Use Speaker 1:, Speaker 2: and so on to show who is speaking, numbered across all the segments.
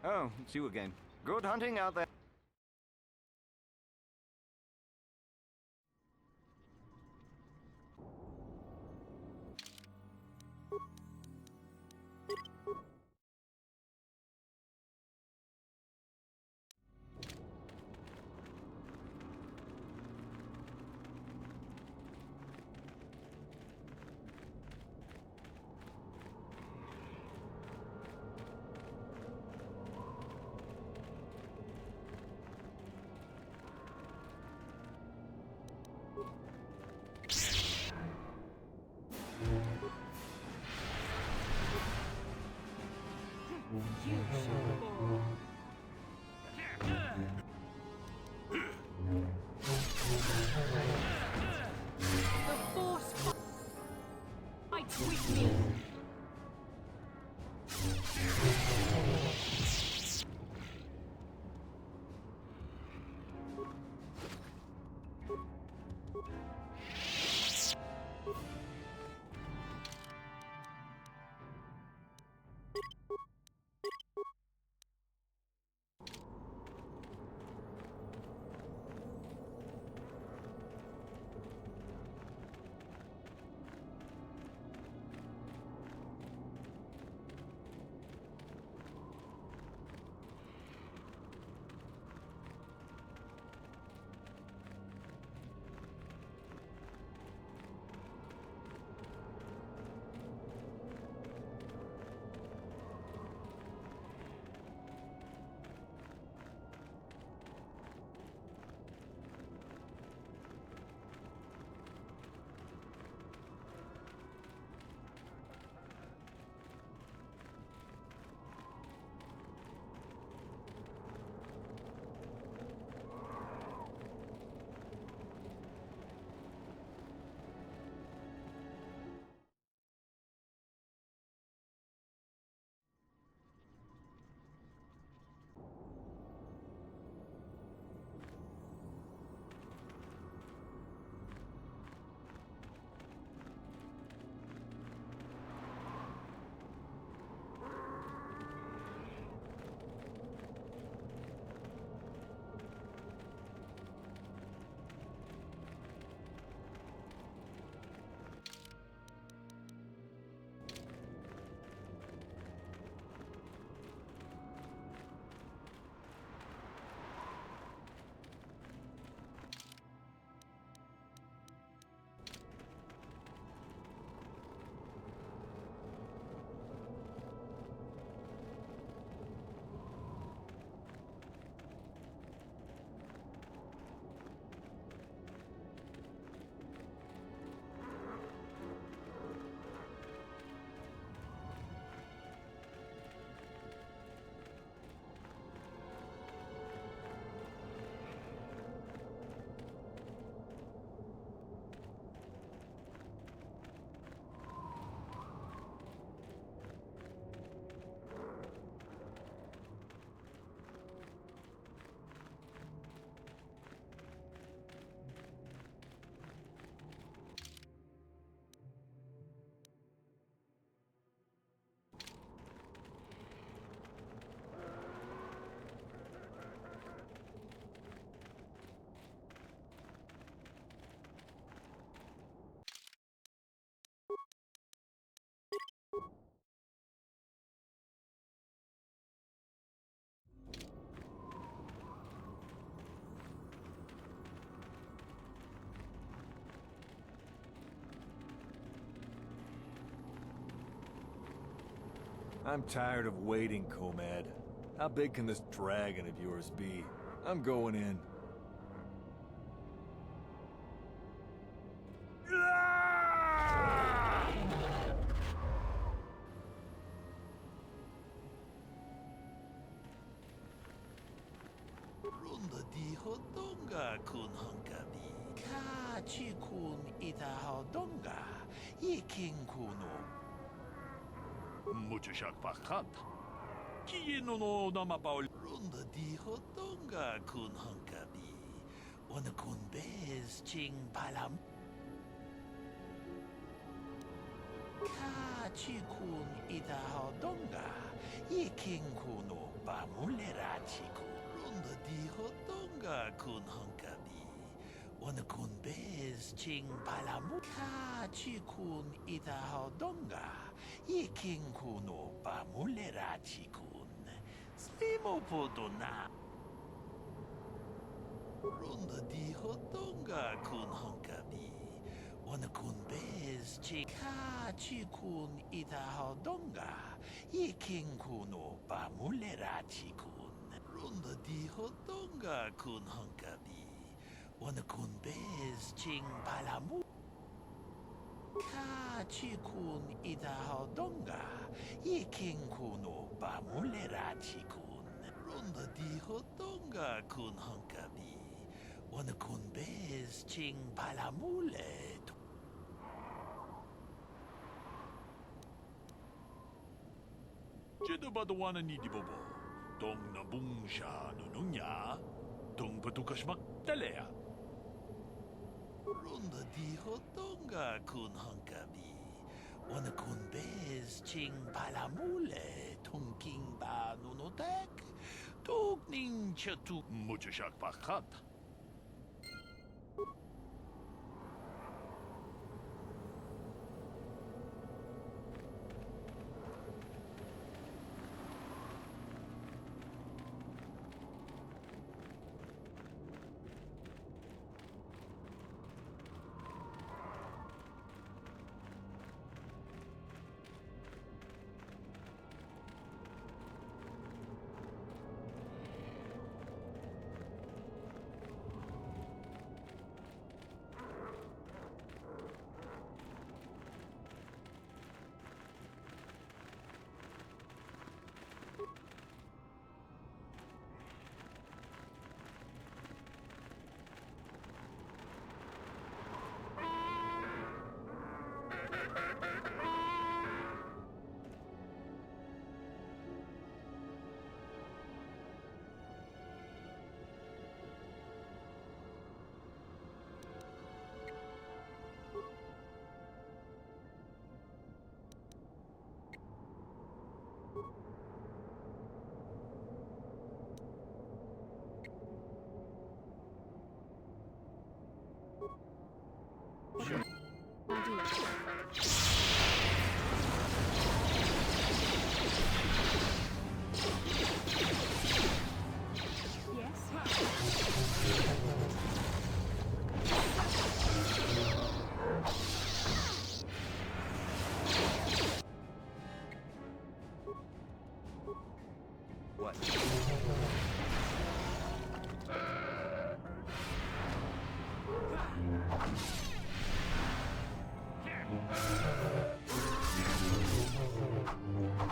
Speaker 1: Oh, it's you again. Good hunting out there.
Speaker 2: I'm tired of waiting, Comad. How big can this dragon of yours be? I'm going in. Ah!
Speaker 3: hodonga kun hunkabi. Kachi kun ita hodonga. Ikin kuno.
Speaker 4: Mucho shakpakat. Kieno no nama paul.
Speaker 3: Runda di hodonga kun hunkabi. Ona kun bez ching palam. Kachi kun ita hodonga. Ikin kuno bamulera chiku. Runda di hodonga kun hunkabi. Ona kun bez ching palamu. Kachi kun ita hodonga. Ikin kuno bamulera chikun. Slimo podona. Runda di hodonga kun hunkabi. Ona kun bez Kachi kun ita hodonga. Ikin kuno bamulera chikun. Runda di hodonga kun hunkabi. Ona kun bez ching palamu. Kachi kun ita hodonga. Ikin kuno bamulera chikun. Runda di hodonga kun hunkabi. Ona kun bez ching palamule.
Speaker 4: Jedo badawana ni di bobo. Dong na bungsha nununya. Dong patukashmak talea.
Speaker 3: Runda di hodonga kun hunkabi. Ona kun bez ching palamule. Tungking ba nunotek. Tugning chatu.
Speaker 4: Mucho shakpakat.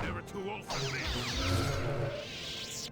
Speaker 4: Never too old for this.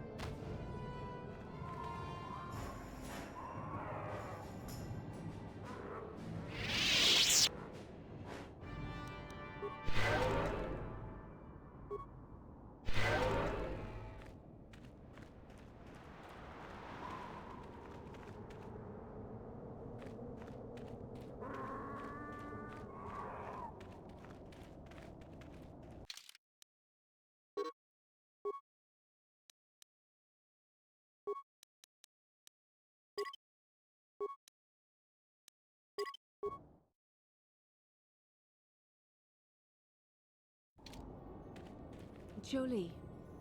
Speaker 5: Jolie,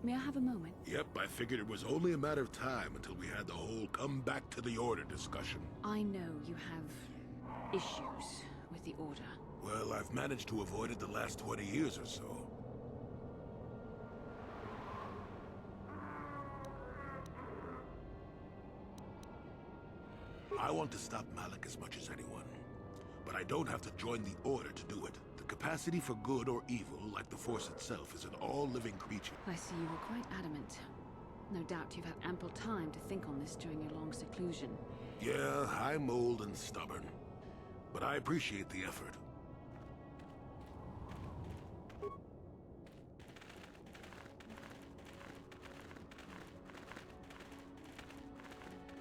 Speaker 5: may I have a moment?
Speaker 6: Yep, I figured it was only a matter of time until we had the whole come back to the order discussion.
Speaker 5: I know you have issues with the Order.
Speaker 6: Well, I've managed to avoid it the last 20 years or so. I want to stop Malik as much as anyone. But I don't have to join the Order to do it. The capacity for good or evil, like the Force itself, is in all living creatures.
Speaker 5: I see you were quite adamant. No doubt you've had ample time to think on this during your long seclusion.
Speaker 6: Yeah, I'm old and stubborn. But I appreciate the effort.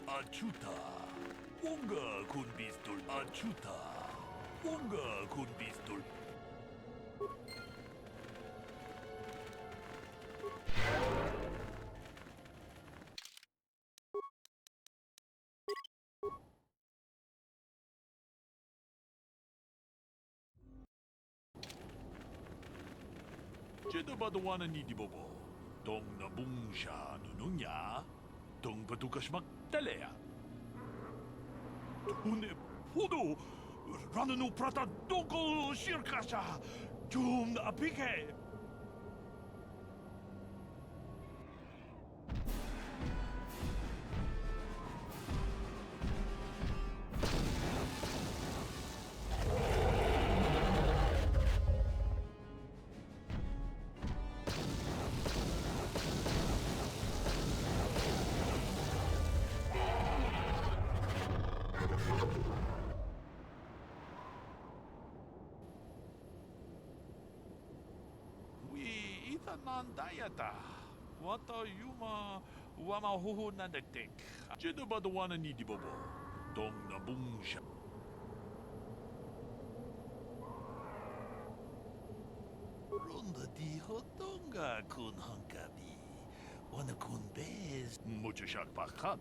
Speaker 4: Achuta. Unga kun bistul. Achuta. Unga kun bistul. Jeda badawana ni di bobo. Dong na bungsha nununya. Dong patukas magtalea. Tune pudo. Rananu prata dongol shirkasha. Jum na apike. Nandayata. Wata yuma wama huhu nandektek. Jeda badawana ni di bobo. Dong na bungsha.
Speaker 3: Ronda di hotonga kun hankabi. Wana kun bez.
Speaker 4: Mucho shak pakat.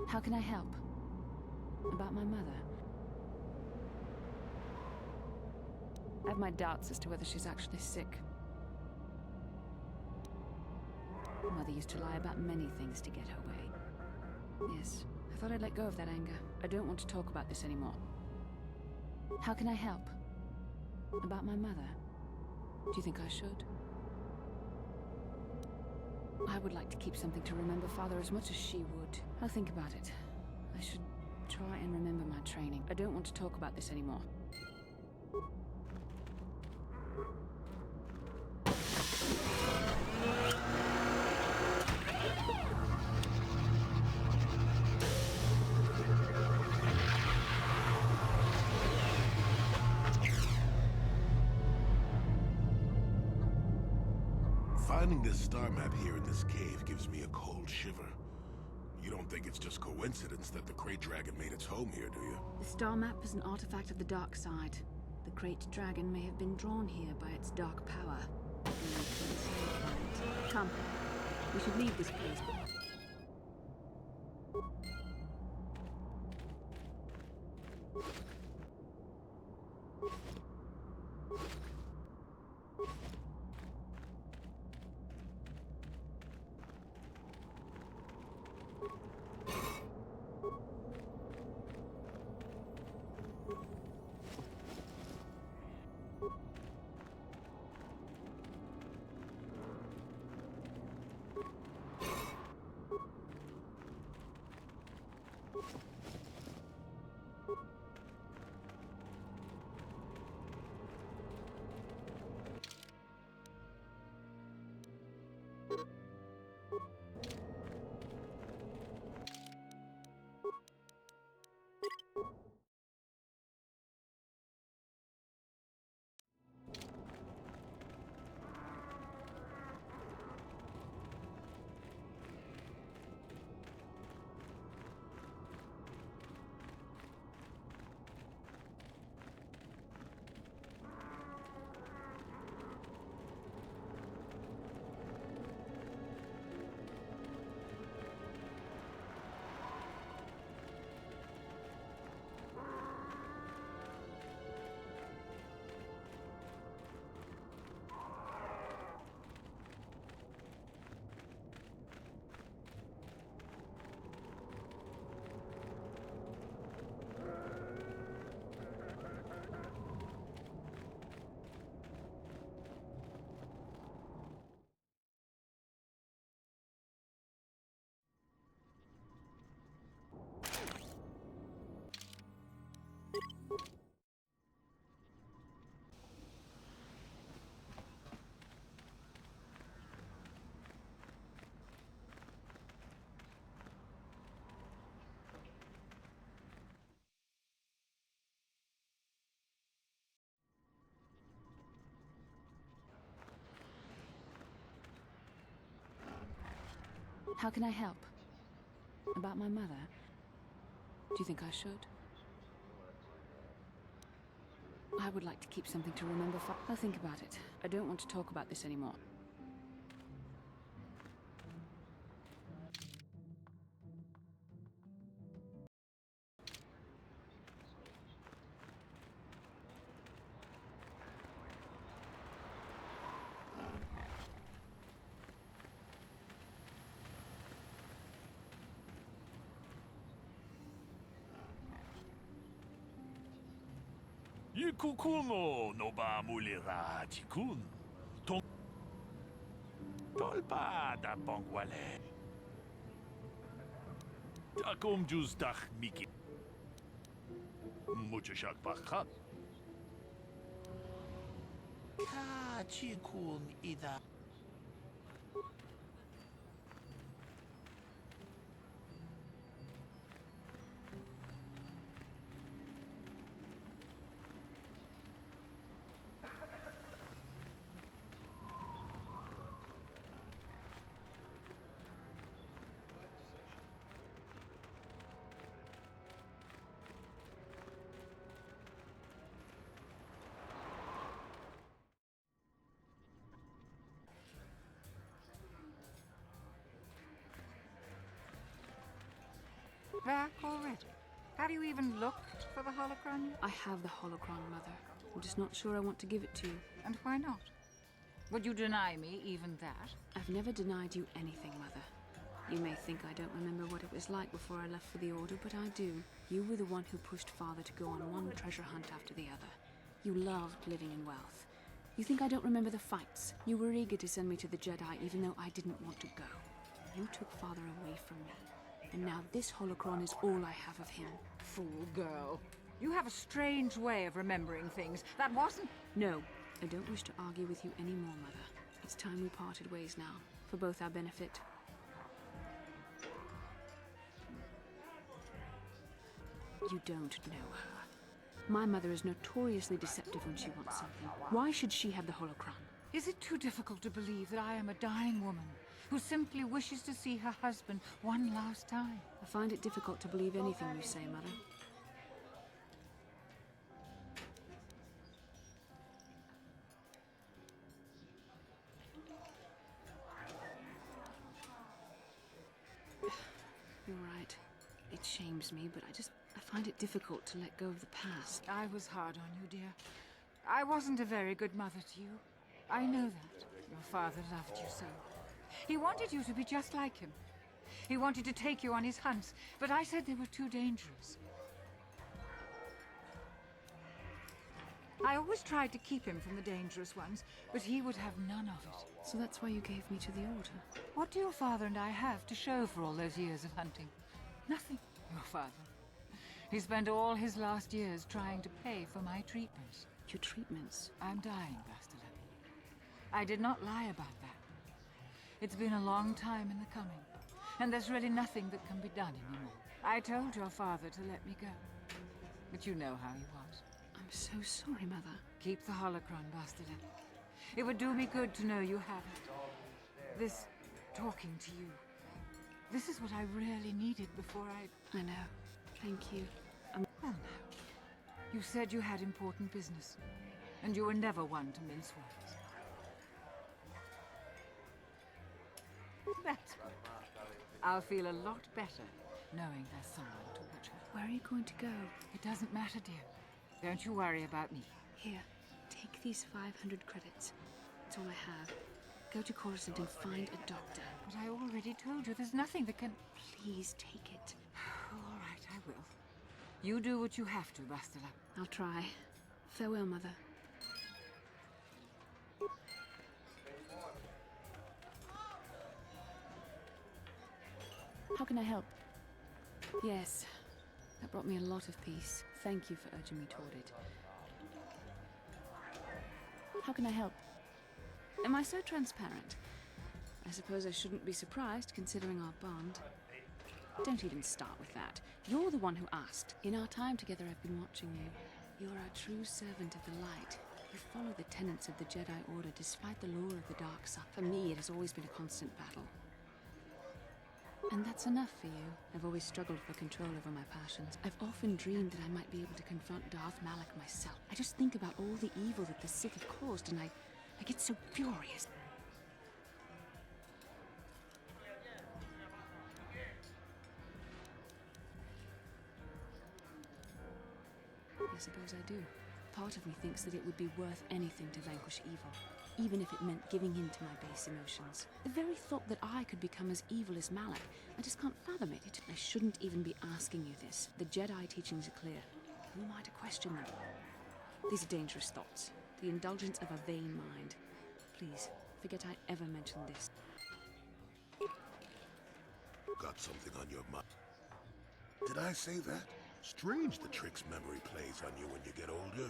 Speaker 5: How can I help? About my mother? I have my doubts as to whether she's actually sick. Mother used to lie about many things to get her way. Yes, I thought I'd let go of that anger. I don't want to talk about this anymore. How can I help? About my mother? Do you think I should? I would like to keep something to remember Father as much as she would. I'll think about it. I should try and remember my training. I don't want to talk about this anymore.
Speaker 6: Finding this star map here in this cave gives me a cold shiver. You don't think it's just coincidence that the Crate Dragon made its home here, do you?
Speaker 5: The star map is an artifact of the dark side. The Crate Dragon may have been drawn here by its dark power. Come, we should leave this place. How can I help? About my mother? Do you think I should? I would like to keep something to remember for... I'll think about it. I don't want to talk about this anymore.
Speaker 4: Ikukumo no ba mulira jikun. Tong Tolpa da bongwale. Takom juz dach miki. Muchashak bakhat.
Speaker 3: Ka chikun ida.
Speaker 7: Back already? Have you even looked for the holocron?
Speaker 5: I have the holocron, Mother. I'm just not sure I want to give it to you.
Speaker 7: And why not? Would you deny me even that?
Speaker 5: I've never denied you anything, Mother. You may think I don't remember what it was like before I left for the Order, but I do. You were the one who pushed Father to go on one treasure hunt after the other. You loved living in wealth. You think I don't remember the fights? You were eager to send me to the Jedi even though I didn't want to go. You took Father away from me. And now this holocron is all I have of him.
Speaker 7: Fool girl. You have a strange way of remembering things. That wasn't...
Speaker 5: No, I don't wish to argue with you anymore, Mother. It's time we parted ways now, for both our benefit. You don't know her. My mother is notoriously deceptive when she wants something. Why should she have the holocron?
Speaker 7: Is it too difficult to believe that I am a dying woman who simply wishes to see her husband one last time?
Speaker 5: I find it difficult to believe anything you say, Mother. You're right. It shames me, but I find it difficult to let go of the past.
Speaker 7: I was hard on you, dear. I wasn't a very good mother to you. I know that. Your father loved you so. He wanted you to be just like him. He wanted to take you on his hunts, but I said they were too dangerous. I always tried to keep him from the dangerous ones, but he would have none of it.
Speaker 5: So that's why you gave me to the Order?
Speaker 7: What do your father and I have to show for all those years of hunting? Nothing. Your father. He spent all his last years trying to pay for my treatments.
Speaker 5: Your treatments?
Speaker 7: I'm dying, Bastila. I did not lie about that. It's been a long time in the coming, and there's really nothing that can be done anymore. I told your father to let me go, but you know how he was.
Speaker 5: I'm so sorry, Mother.
Speaker 7: Keep the holocron, Bastila. It would do me good to know you have it. This talking to you. This is what I really needed before
Speaker 5: I know. Thank you.
Speaker 7: Well, now. You said you had important business, and you were never one to mince words. That's good. I'll feel a lot better knowing there's someone to watch her.
Speaker 5: Where are you going to go?
Speaker 7: It doesn't matter, dear. Don't you worry about me.
Speaker 5: Here, take these 500 credits. It's all I have. Go to Coruscant and find a doctor.
Speaker 7: But I already told you there's nothing that can...
Speaker 5: Please take it.
Speaker 7: All right, I will. You do what you have to, Bastila.
Speaker 5: I'll try. Farewell, Mother. How can I help? Yes. That brought me a lot of peace. Thank you for urging me toward it. How can I help? Am I so transparent? I suppose I shouldn't be surprised, considering our bond. Don't even start with that. You're the one who asked. In our time together, I've been watching you. You're a true servant of the light. You follow the tenets of the Jedi Order despite the lure of the dark side. For me, it has always been a constant battle. And that's enough for you. I've always struggled for control over my passions. I've often dreamed that I might be able to confront Darth Malak myself. I just think about all the evil that the Sith have caused, and I get so furious. I suppose I do. Part of me thinks that it would be worth anything to vanquish evil, even if it meant giving in to my base emotions. The very thought that I could become as evil as Malak, I just can't fathom it. I shouldn't even be asking you this. The Jedi teachings are clear. Who am I to question them? These are dangerous thoughts, the indulgence of a vain mind. Please, forget I ever mentioned this.
Speaker 6: Got something on your mind? Did I say that? Strange the tricks memory plays on you when you get older.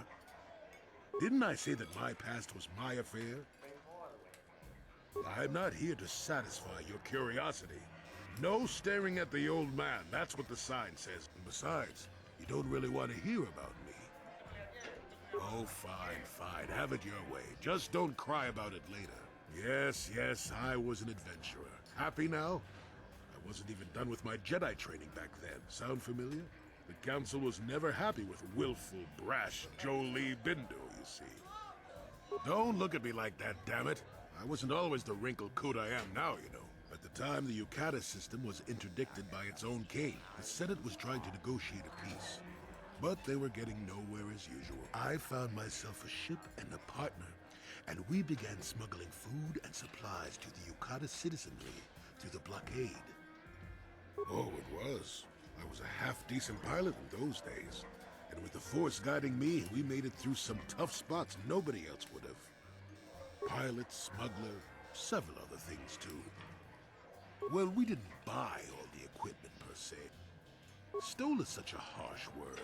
Speaker 6: Didn't I say that my past was my affair? I'm not here to satisfy your curiosity. No staring at the old man, that's what the sign says. And besides, you don't really want to hear about me. Oh, fine, fine, have it your way. Just don't cry about it later. Yes, I was an adventurer. Happy now? I wasn't even done with my Jedi training back then. Sound familiar? The Council was never happy with willful, brash Jolee Bindu, you see. Don't look at me like that, damn it. I wasn't always the wrinkled coot I am now, you know. At the time, the Yukata system was interdicted by its own king. The Senate was trying to negotiate a peace. But they were getting nowhere as usual. I found myself a ship and a partner, and we began smuggling food and supplies to the Yukata citizenry through the blockade. Oh, it was. I was a half-decent pilot in those days. And with the Force guiding me, we made it through some tough spots nobody else would have. Pilot, smuggler, several other things too. Well, we didn't buy all the equipment per se. Stole is such a harsh word.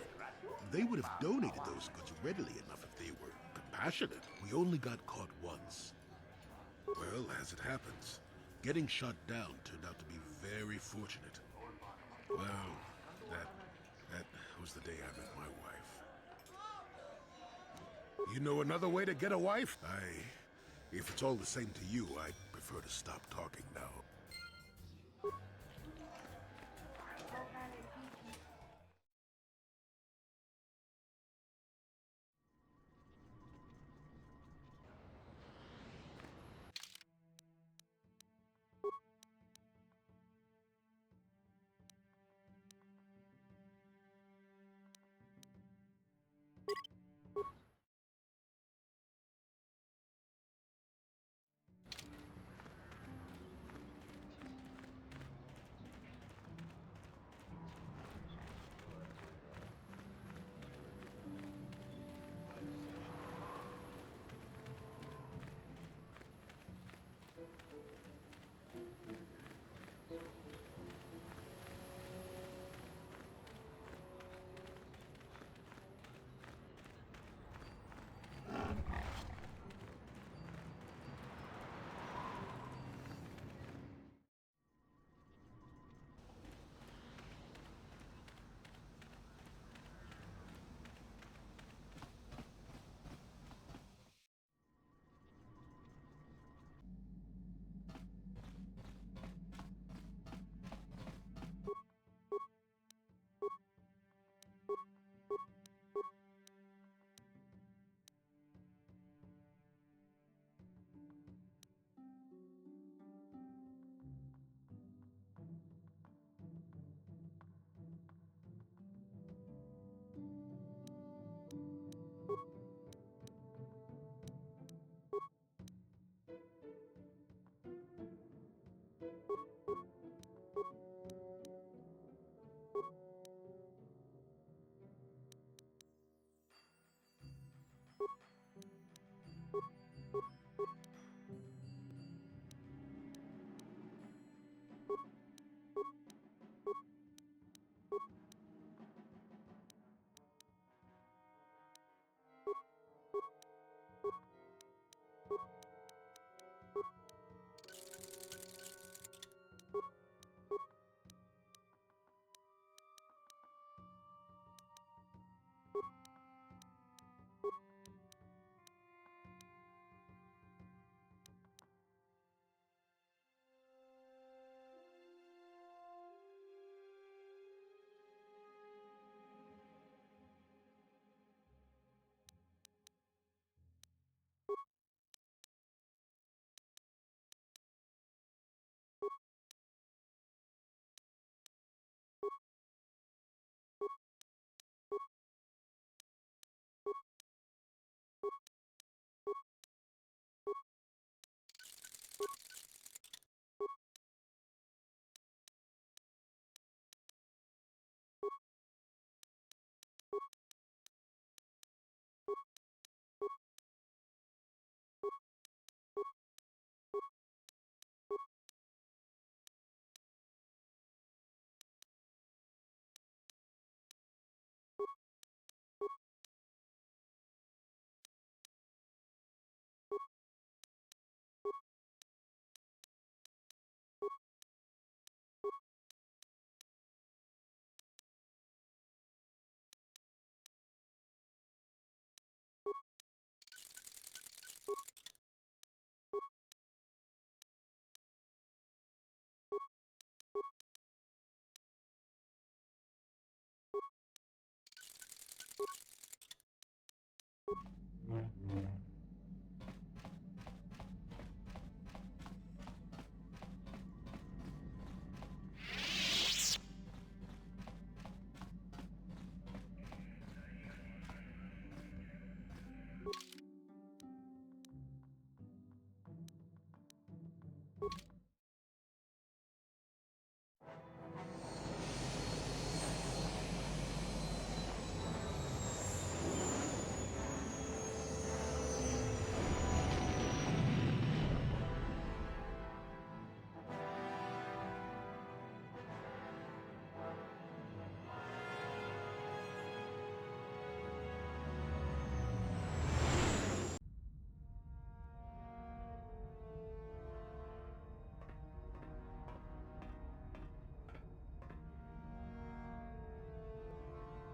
Speaker 6: They would have donated those goods readily enough if they were compassionate. We only got caught once. Well, as it happens, getting shot down turned out to be very fortunate. Well, that was the day I met my wife. You know another way to get a wife? If it's all the same to you, I'd prefer to stop talking now.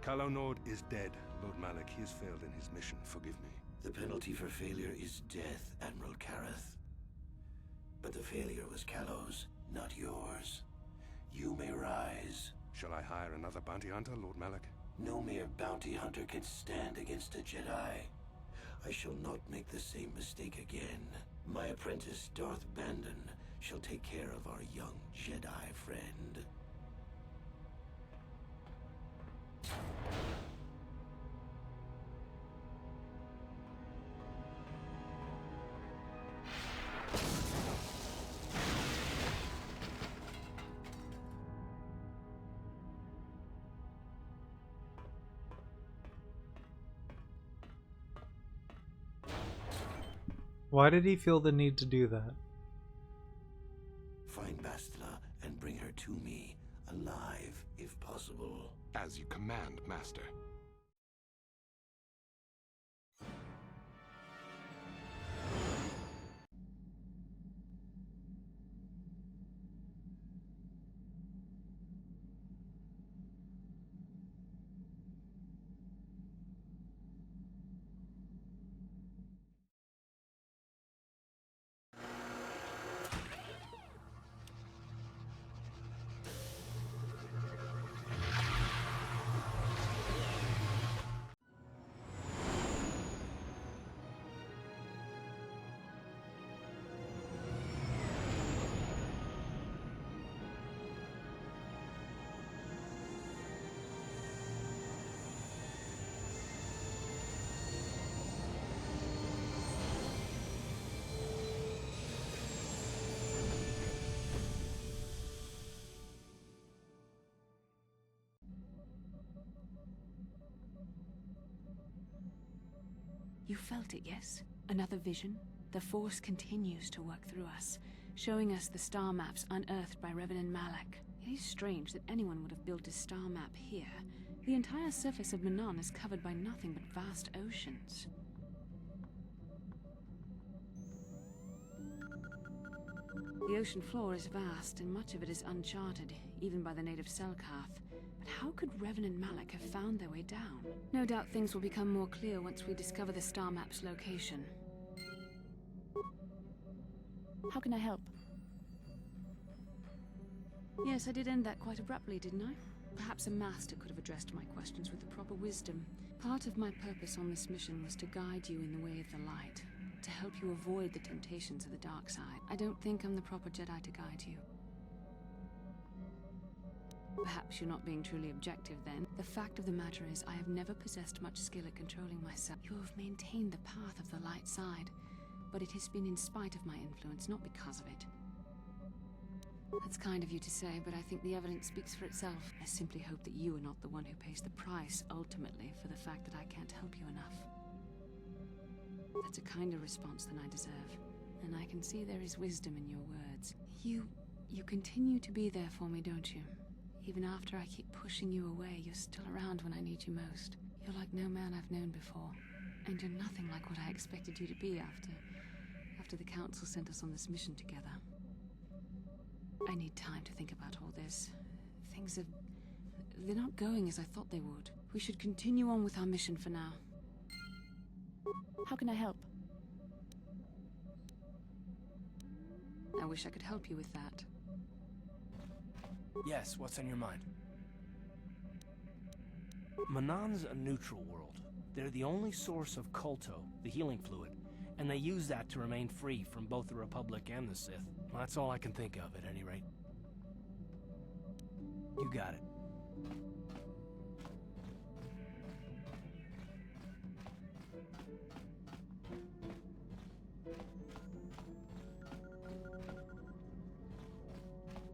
Speaker 8: Calo Nord is dead, Lord Malik. He has failed in his mission. Forgive me.
Speaker 9: The penalty for failure is death, Admiral Kareth. But the failure was Calo's, not yours. You may rise.
Speaker 8: Shall I hire another bounty hunter, Lord Malik?
Speaker 9: No mere bounty hunter can stand against a Jedi. I shall not make the same mistake again. My apprentice, Darth Bandon, shall take care of our young Jedi friend.
Speaker 10: Why did he feel the need to do that?
Speaker 9: Find Bastila and bring her to me, alive, if possible.
Speaker 8: As you command, Master.
Speaker 5: You felt it, yes? Another vision? The Force continues to work through us, showing us the star maps unearthed by Reverend Malak. It is strange that anyone would have built a star map here. The entire surface of Manan is covered by nothing but vast oceans. The ocean floor is vast, and much of it is uncharted, even by the native Selkath. But how could Revan and Malak have found their way down? No doubt things will become more clear once we discover the star map's location. How can I help? Yes, I did end that quite abruptly, didn't I? Perhaps a master could have addressed my questions with the proper wisdom. Part of my purpose on this mission was to guide you in the way of the light, to help you avoid the temptations of the dark side. I don't think I'm the proper Jedi to guide you. Perhaps you're not being truly objective then. The fact of the matter is, I have never possessed much skill at controlling myself. You have maintained the path of the light side, but it has been in spite of my influence, not because of it. That's kind of you to say, but I think the evidence speaks for itself. I simply hope that you are not the one who pays the price, ultimately, for the fact that I can't help you enough. That's a kinder response than I deserve, and I can see there is wisdom in your words. You continue to be there for me, don't you? Even after I keep pushing you away, you're still around when I need you most. You're like no man I've known before, and you're nothing like what I expected you to be after the Council sent us on this mission together. I need time to think about all this. They're not going as I thought they would. We should continue on with our mission for now. How can I help? I wish I could help you with that.
Speaker 11: Yes, what's on your mind? Manan's a neutral world. They're the only source of Kolto, the healing fluid, and they use that to remain free from both the Republic and the Sith. That's all I can think of, at any rate. You got it.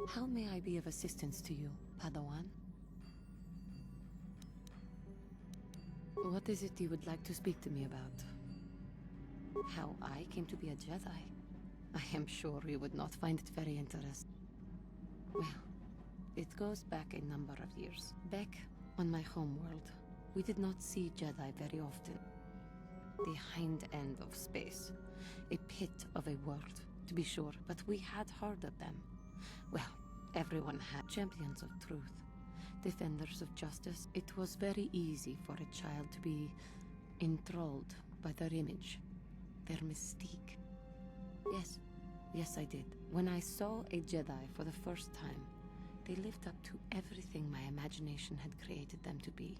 Speaker 12: How may I be of assistance to you, Padawan? What is it you would like to speak to me about? How I came to be a Jedi? I am sure you would not find it very interesting. Well, it goes back a number of years. Back on my homeworld, we did not see Jedi very often. The hind end of space. A pit of a world, to be sure, but we had heard of them. Well, everyone had champions of truth. defenders of justice. It was very easy for a child to be enthralled by their image, their mystique. Yes, I did. When I saw a Jedi for the first time, they lived up to everything my imagination had created them to be.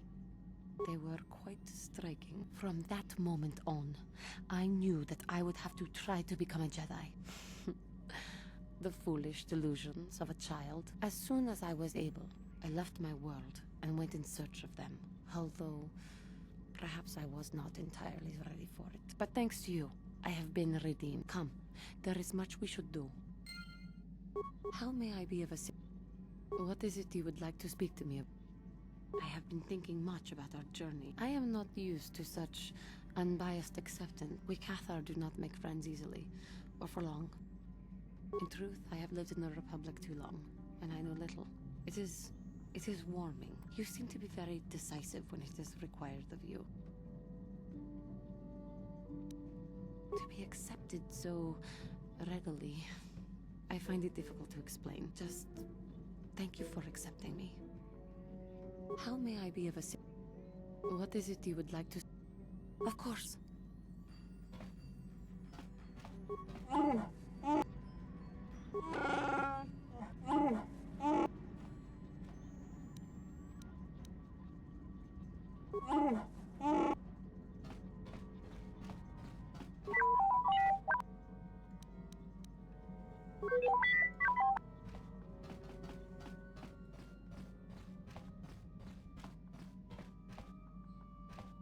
Speaker 12: They were quite striking. From that moment on, I knew that I would have to try to become a Jedi. The foolish delusions of a child. As soon as I was able, I left my world and went in search of them. Although, perhaps I was not entirely ready for it. But thanks to you, I have been redeemed. Come, there is much we should do. How may I be of assistance? What is it you would like to speak to me about? I have been thinking much about our journey. I am not used to such unbiased acceptance. We Cathar do not make friends easily, or for long. In truth, I have lived in the Republic too long, and I know little. It is warming. You seem to be very decisive when it is required of you. To be accepted so readily, I find it difficult to explain. Just thank you for accepting me. How may I be of assistance? What is it you would like to... Of course.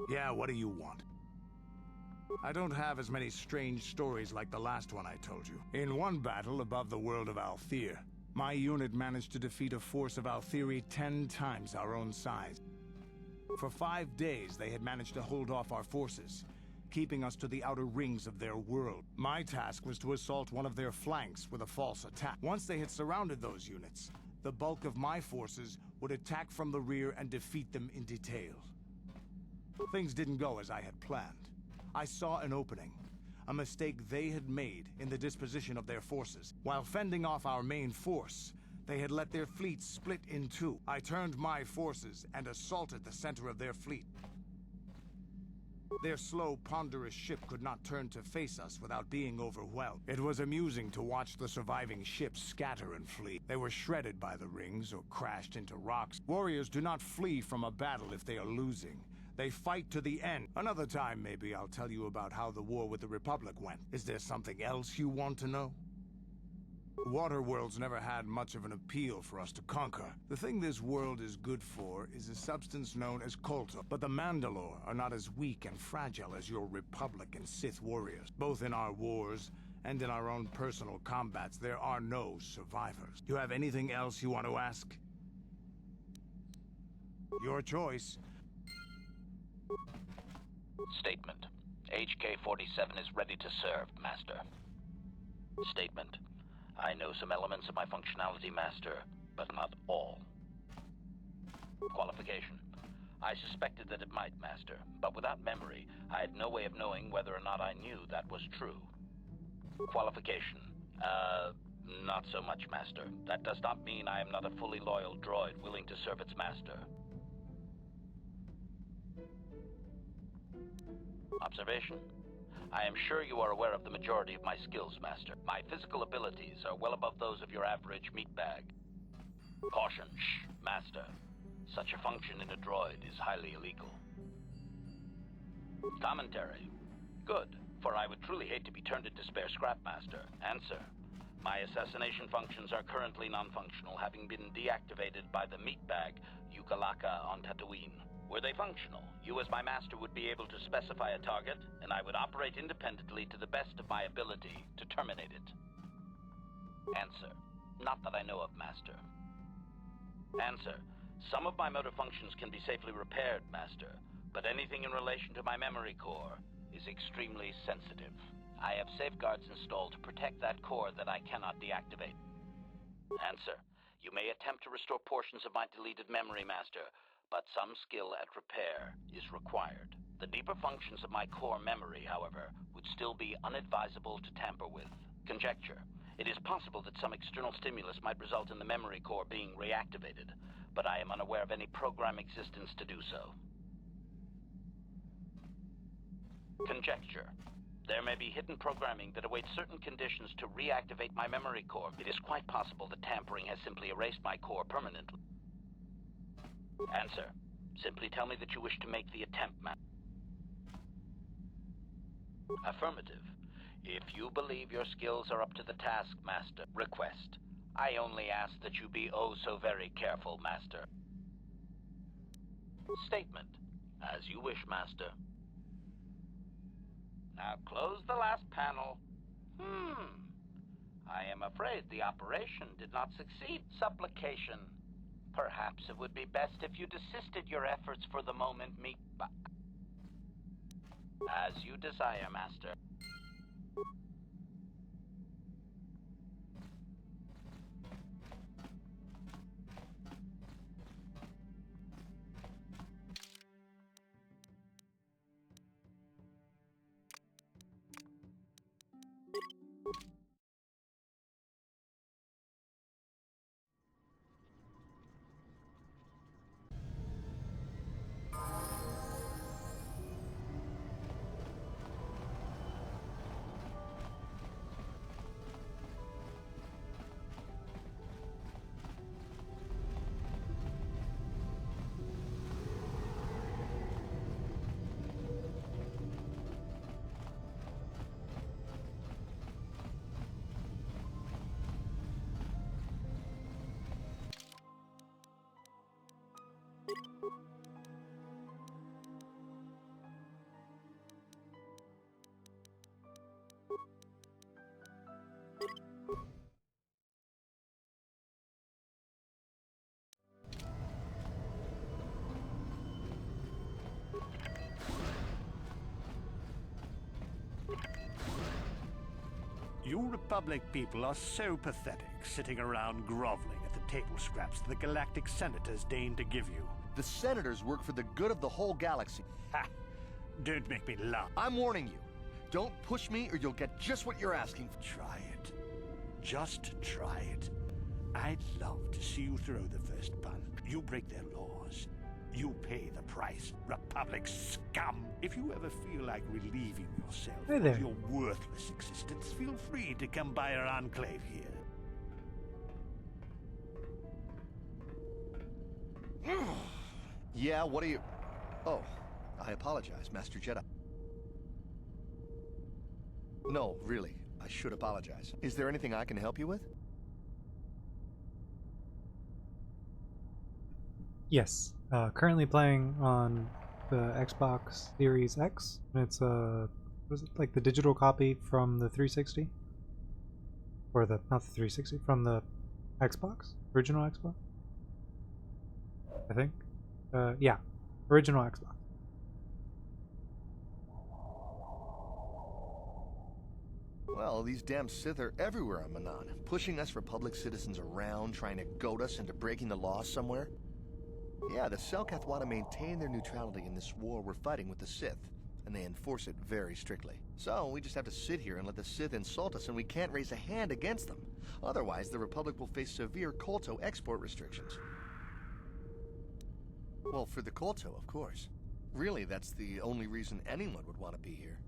Speaker 13: Yeah, what do you want? I don't have as many strange stories like the last one I told you. In one battle above the world of Althir, my unit managed to defeat a force of Althiri 10 times our own size. For 5 days, they had managed to hold off our forces, keeping us to the outer rings of their world. My task was to assault one of their flanks with a false attack. Once they had surrounded those units, the bulk of my forces would attack from the rear and defeat them in detail. Things didn't go as I had planned. I saw an opening, a mistake they had made in the disposition of their forces. While fending off our main force, they had let their fleet split in two. I turned my forces and assaulted the center of their fleet. Their slow, ponderous ship could not turn to face us without being overwhelmed. It was amusing to watch the surviving ships scatter and flee. They were shredded by the rings or crashed into rocks. Warriors do not flee from a battle if they are losing. They fight to the end. Another time, maybe, I'll tell you about how the war with the Republic went. Is there something else you want to know? Waterworld's never had much of an appeal for us to conquer. The thing this world is good for is a substance known as Kolto. But the Mandalore are not as weak and fragile as your Republic and Sith warriors. Both in our wars and in our own personal combats, there are no survivors. Do you have anything else you want to ask? Your choice.
Speaker 14: Statement. HK-47 is ready to serve, Master. Statement. I know some elements of my functionality, Master, but not all. Qualification. I suspected that it might, Master, but without memory, I had no way of knowing whether or not I knew that was true. Qualification. Not so much, Master. That does not mean I am not a fully loyal droid willing to serve its master. Observation? I am sure you are aware of the majority of my skills, Master. My physical abilities are well above those of your average meatbag. Caution, shh, Master. Such a function in a droid is highly illegal. Commentary. Good, for I would truly hate to be turned into spare scrap, Master. Answer. My assassination functions are currently non-functional, having been deactivated by the meatbag Yukalaka on Tatooine. Were they functional, you as my master would be able to specify a target, and I would operate independently to the best of my ability to terminate it. Answer. Not that I know of, Master. Answer. Some of my motor functions can be safely repaired, Master, but anything in relation to my memory core is extremely sensitive. I have safeguards installed to protect that core that I cannot deactivate. Answer. You may attempt to restore portions of my deleted memory, Master, but some skill at repair is required. The deeper functions of my core memory, however, would still be unadvisable to tamper with. Conjecture. It is possible that some external stimulus might result in the memory core being reactivated, but I am unaware of any program existence to do so. Conjecture. There may be hidden programming that awaits certain conditions to reactivate my memory core. It is quite possible that tampering has simply erased my core permanently. Answer. Simply tell me that you wish to make the attempt, ma'am. Affirmative. If you believe your skills are up to the task, Master, request. I only ask that you be oh so very careful, Master. Statement. As you wish, Master. Now close the last panel. I am afraid the operation did not succeed. Supplication. Perhaps it would be best if you desisted your efforts for the moment, As you desire, Master.
Speaker 15: You Republic people are so pathetic, sitting around groveling at the table scraps the galactic senators deign to give you.
Speaker 16: The senators work for the good of the whole galaxy.
Speaker 15: Ha! Don't make me laugh.
Speaker 16: I'm warning you. Don't push me or you'll get just what you're asking for.
Speaker 15: Try it. Just try it. I'd love to see you throw the first punch. You break their laws. You pay the price, Republic scum. If you ever feel like relieving yourself of your worthless existence, feel free to come by our enclave here.
Speaker 16: Yeah, what are you... Oh, I apologize, Master Jedi. No, really, I should apologize. Is there anything I can help you with?
Speaker 10: Yes. Currently playing on the Xbox Series X. It's what is it, like the digital copy from the 360? Or the not the 360, from the Xbox? Original Xbox? I think. Yeah. Original Xbox.
Speaker 16: Well, these damn Sith are everywhere on Manan, pushing us Republic citizens around, trying to goad us into breaking the law somewhere. Yeah, the Selkath want to maintain their neutrality in this war we're fighting with the Sith, and they enforce it very strictly. So, we just have to sit here and let the Sith insult us, and we can't raise a hand against them. Otherwise, the Republic will face severe Kolto export restrictions. Well, for the Kolto, of course. Really, that's the only reason anyone would want to be here.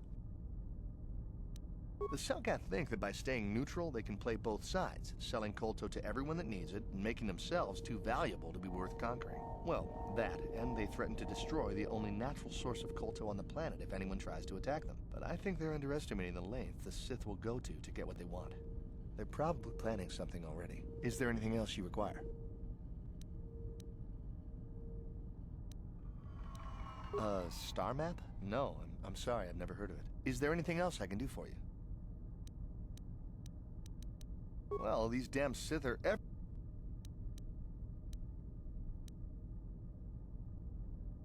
Speaker 16: The Selkath think that by staying neutral, they can play both sides, selling Kolto to everyone that needs it, and making themselves too valuable to be worth conquering. Well, that, and they threaten to destroy the only natural source of Kolto on the planet if anyone tries to attack them. But I think they're underestimating the length the Sith will go to get what they want. They're probably planning something already. Is there anything else you require? Star map? No, I'm sorry, I've never heard of it. Is there anything else I can do for you? Well, these damn Sith are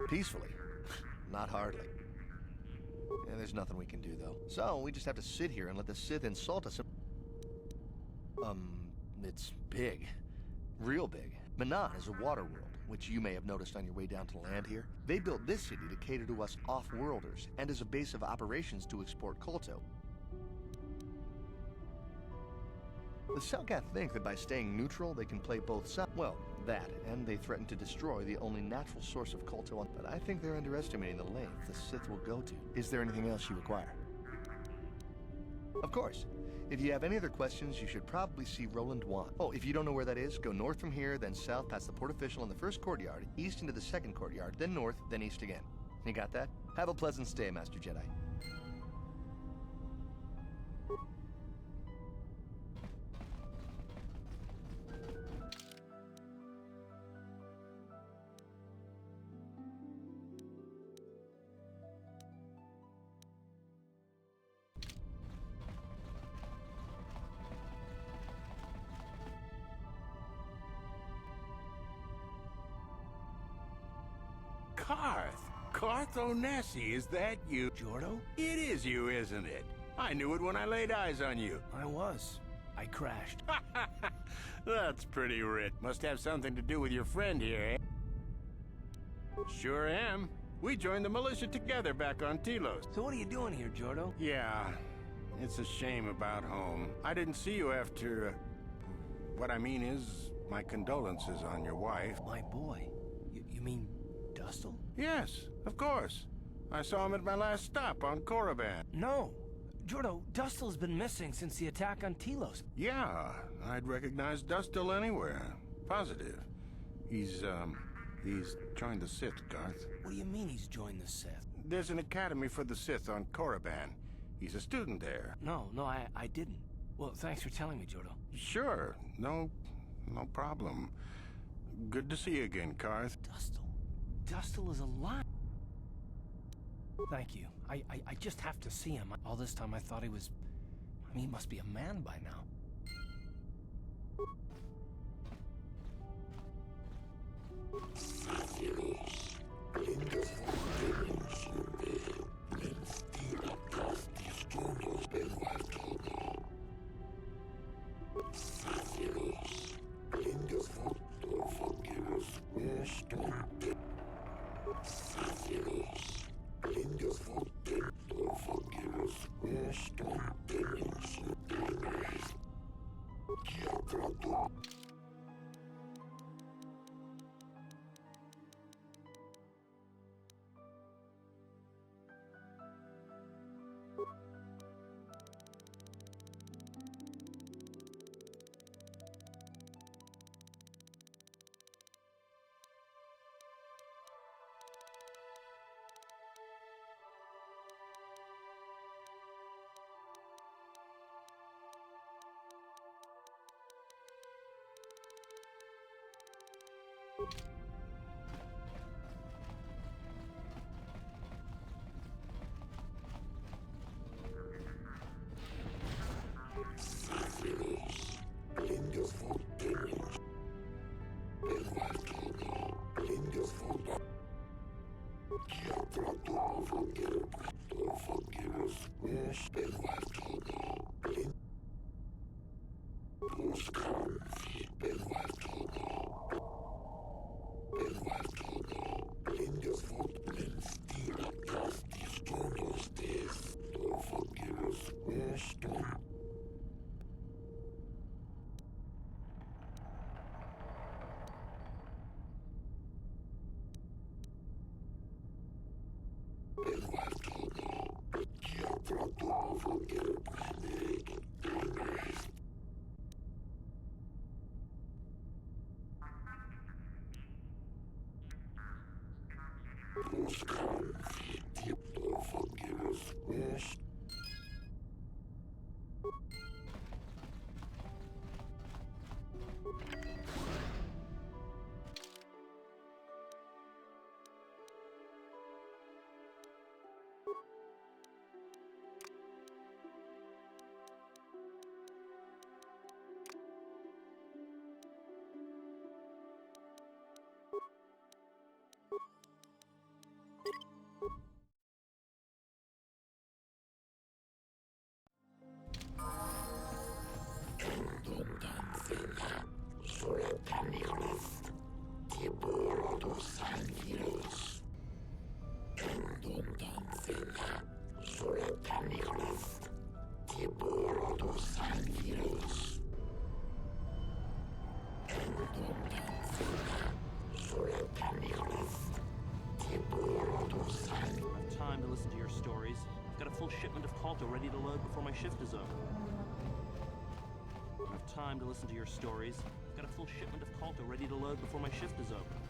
Speaker 16: peacefully. Not hardly. Yeah, there's nothing we can do, though. So, we just have to sit here and let the Sith insult us. It's big. Real big. Manan is a water world, which you may have noticed on your way down to land here. They built this city to cater to us off-worlders, and as a base of operations to export Kolto. The Selkath think that by staying neutral, they can play both sides. Well, That, and they threaten to destroy the only natural source of Kolto on... But I think they're underestimating the length the Sith will go to. Is there anything else you require? Of course. If you have any other questions, you should probably see Roland Wan. Oh, if you don't know where that is, go north from here, then south past the port official in the first courtyard, east into the second courtyard, then north, then east again. You got that? Have a pleasant stay, Master Jedi.
Speaker 15: Carth Onesi, is that you?
Speaker 11: Jordo?
Speaker 15: It is you, isn't it? I knew it when I laid eyes on you.
Speaker 11: I was. I crashed.
Speaker 15: That's pretty rich. Must have something to do with your friend here, eh? Sure am. We joined the militia together back on Telos.
Speaker 11: So what are you doing here, Jordo?
Speaker 15: Yeah, it's a shame about home. I didn't see you after... what I mean is, my condolences on your wife.
Speaker 11: My boy? You mean Dustle?
Speaker 15: Yes, of course. I saw him at my last stop on Korriban.
Speaker 11: No. Jordo, Dustle's been missing since the attack on Telos.
Speaker 15: Yeah, I'd recognize Dustle anywhere. Positive. He's joined the Sith, Garth.
Speaker 11: What do you mean he's joined the Sith?
Speaker 15: There's an academy for the Sith on Korriban. He's a student there.
Speaker 11: No, I didn't. Well, thanks for telling me, Jordo.
Speaker 15: Sure. No problem. Good to see you again, Garth.
Speaker 11: Dustle is alive. Thank you. I just have to see him. All this time I thought he was... I mean, he must be a man by now.
Speaker 17: listen to your stories. I've got a full shipment of Colto ready to load before my shift is over. I don't have time to listen to your stories. I've got a full shipment of Colto ready to load before my shift is over.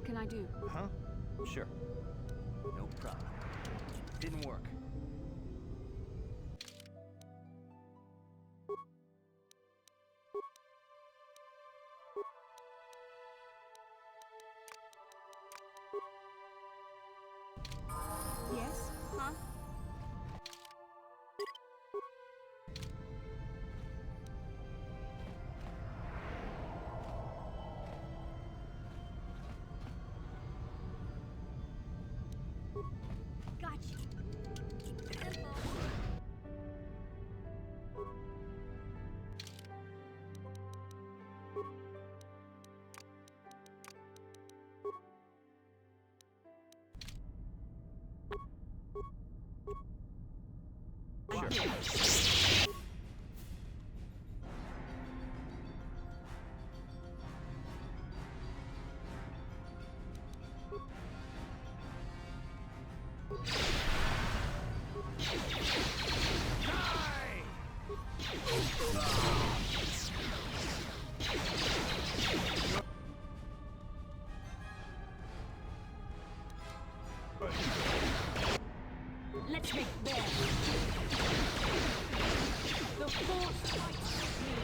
Speaker 5: What can I do?
Speaker 11: Huh? Sure. No problem. Didn't work.
Speaker 5: Yes? Huh? Gotcha. Let's make bad. The force fights with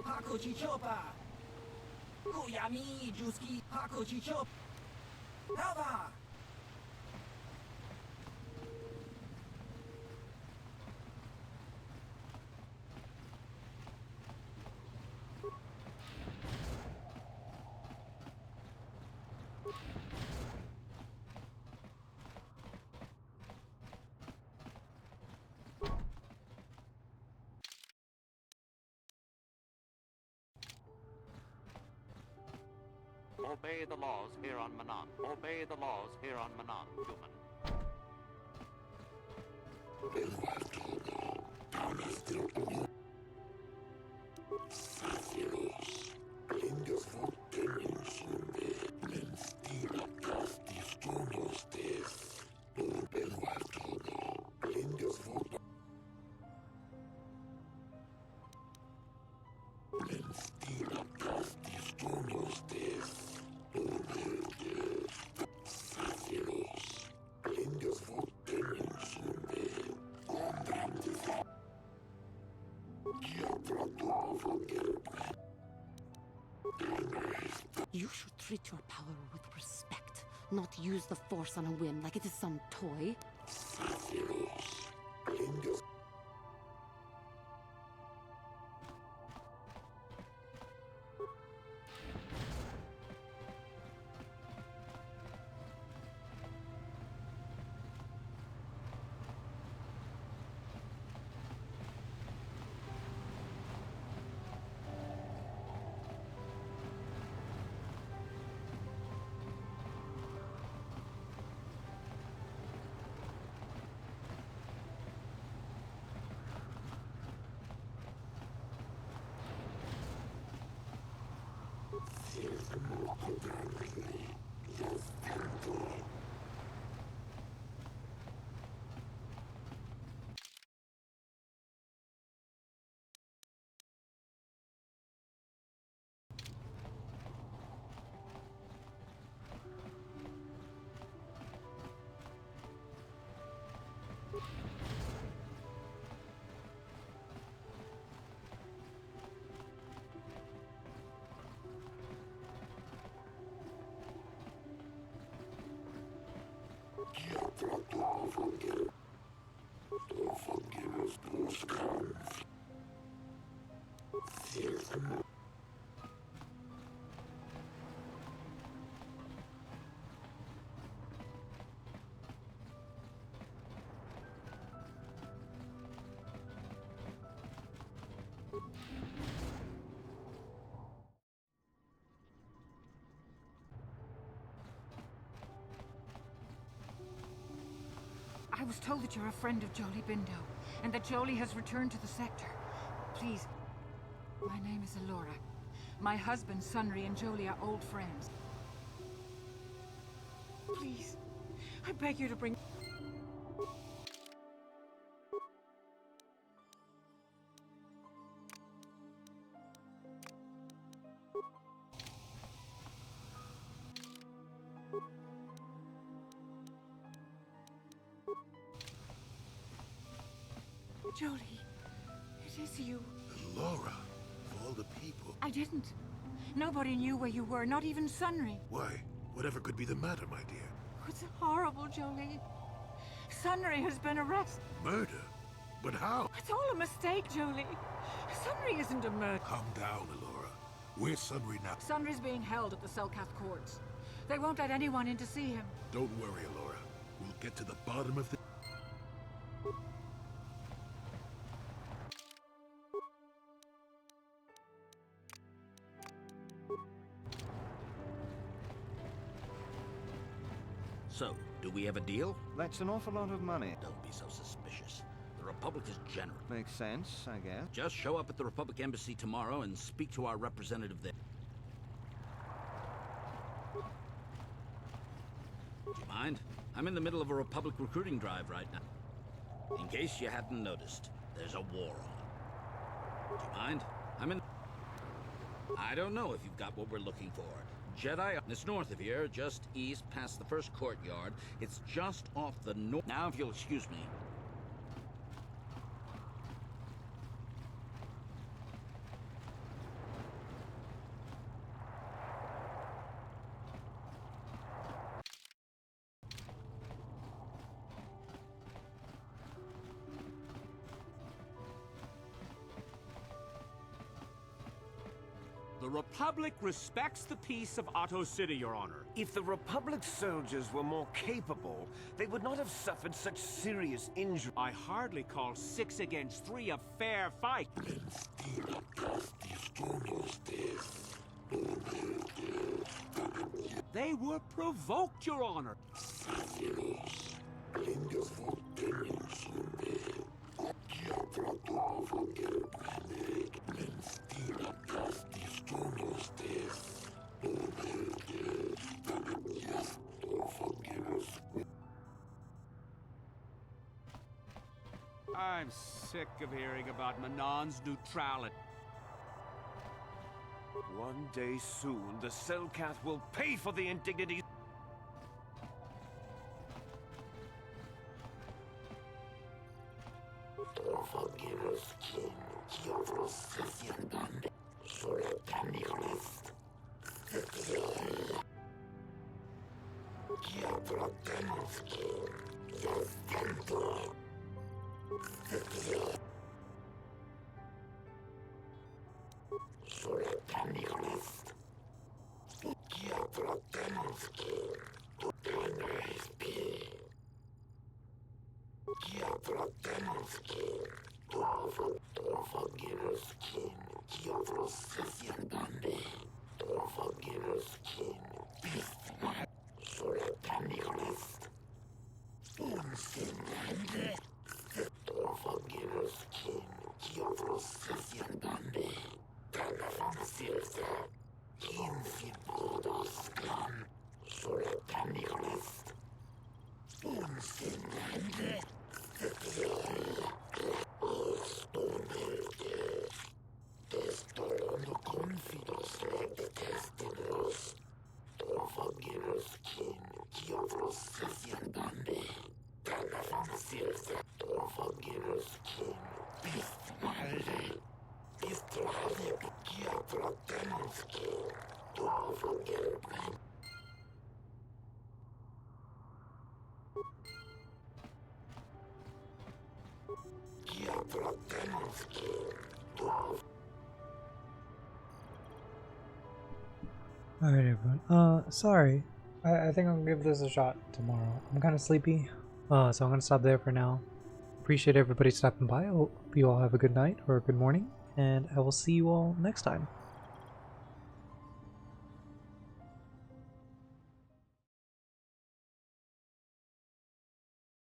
Speaker 11: Hakochi Chopa! Kuyami Juski Hakochi Chop! Hava!
Speaker 14: Obey the laws here on Manan. Obey the laws here on Manan, human.
Speaker 12: You should treat your power with respect, not use the Force on a whim like it is some toy.
Speaker 7: I was told that you're a friend of Jolie Bindo, and that Jolie has returned to the sector. Please. My name is Alora. My husband, Sunry, and Jolie are old friends. Please, I beg you to bring... Jolie, it is you.
Speaker 6: Laura, of all the people.
Speaker 7: I didn't. Nobody knew where you were, not even Sunry.
Speaker 6: Why? Whatever could be the matter, my dear?
Speaker 7: It's horrible, Jolie. Sunry has been arrested.
Speaker 6: Murder? But how?
Speaker 7: It's all a mistake, Jolie. Sunry isn't a murderer.
Speaker 6: Calm down, Alora. Where's Sunry now?
Speaker 7: Sunry's being held at the Selkath courts. They won't let anyone in to see him.
Speaker 6: Don't worry, Alora. We'll get to the bottom of the...
Speaker 14: So, do we have a deal?
Speaker 1: That's an awful lot of money.
Speaker 14: Don't be so suspicious. The Republic is generous.
Speaker 1: Makes sense, I guess.
Speaker 14: Just show up at the Republic Embassy tomorrow and speak to our representative there. Do you mind? I'm in the middle of a Republic recruiting drive right now. In case you hadn't noticed, there's a war on. Do you mind? I don't know if you've got what we're looking for. Jedi, it's north of here, just east past the first courtyard. It's just off the north. Now, if you'll excuse me.
Speaker 18: Republic respects the peace of Otto City, Your Honor.
Speaker 19: If the Republic soldiers were more capable, they would not have suffered such serious injury.
Speaker 18: I hardly call 6 against 3 a fair fight. They were provoked, Your Honor. I'm sick of hearing about Manon's neutrality.
Speaker 19: One day soon, the Selkath will pay for the indignities.
Speaker 10: Alright everyone, sorry. I think I'll give this a shot tomorrow. I'm kind of sleepy, so I'm going to stop there for now. Appreciate everybody stopping by. I hope you all have a good night or a good morning, and I will see you all next time.